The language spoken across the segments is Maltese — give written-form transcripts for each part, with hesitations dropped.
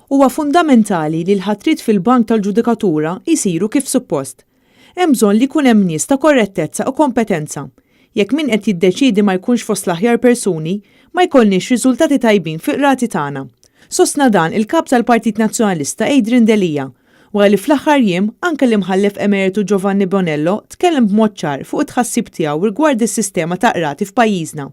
Huwa fundamentali li l-ħatriet fil-bank tal-gudikatura jsiru kif suppost. Hemm bżonn li jkun hemm nies ta' korrettezza u kompetenza. Jekk min qed jiddeċiedi ma jkunx fost l-aħjar persuni, ma jkollniex riżultati tajbin fil-qrati tagħna. Sostna dan il-kap tal-Partit Nazzjonalista Adrian Delia, wara li fl-aħħar jiem anke l-imħallef emeritu Giovanni Bonello tkellem b'mod ċar fuq it-tħassib tiegħu rigward is-sistema ta' qrati f'pajjiżna.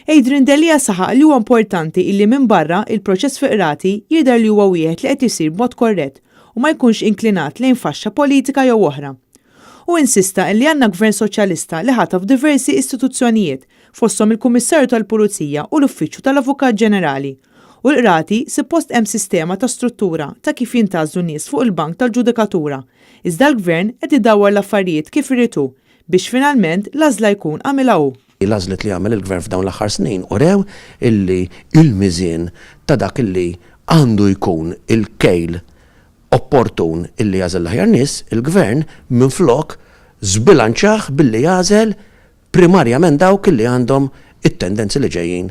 Adrian Delia saħaq li huwa importanti illi minn barra il-proċess fi qrati jidher li huwa wieħed li qed isir b'mod korrett u ma jkunx inklinat lejn faxxa politika jew oħra. U insista li għandna gvern soċjalista li ħataf diversi istituzzjonijiet fosthom il-Kummissarju tal-Pulizija u l-Uffiċċju tal-Avukat Ġenerali. U l-qrati suppost hemm sistema ta' struttura ta' kif jintgħażlu nies fuq il-bank tal-ġudikatura. Iżda l-gvern qed idawwar l-affarijiet kif iritu biex finalment l-għażla jkun għamilha hu. L-għażliet li għamel il-gvern f'dawn l-aħħar snin urew illi il-miżien ta' dak illi għandu jkun il-kejl opportun illi jażel l-aħjar nies, il-gvern minflok żbilanċah billi jażel primarjament dawk illi għandhom it-tendenzi li ġejjin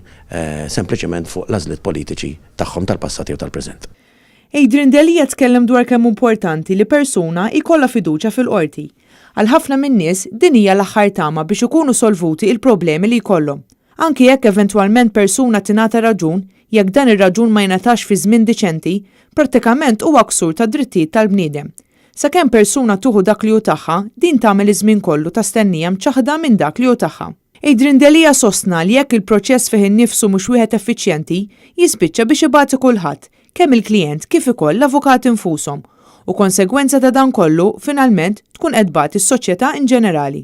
sempliċement fuq l-għażliet politiċi tagħhom tal-passat jew tal-preżent. Adrian Delia tkellem dwar kemm importanti li persuna jkollha fiduċja fil-qorti. Għal ħafna min nies din hija l-aħħar tama biex ikunu solvuti il-problemi li jkollhom. Anke jekk eventwalment persuna tingħata raġun, jekk dan ir-raġun ma jingħatax fi żmien diċenti, prattikament huwa ksur ta' drittijiet tal-bniedem. Sakemm persuna tuħu dak li hu tagħha, din tagħmel iż-żmien kollu ta' stennija mċaħda minn dak li hu tagħha. Adrian Delia sostna li jekk il-proċess fih innifsu mhux wieħed effiċjenti, jispiċċa biex ibagħti kulħadd, kemm il-klijent kif ukoll l-avukat infushom. U konsegwenza ta' dan kollu finalment tkun qed bagħti s-soċjetà in ġenerali.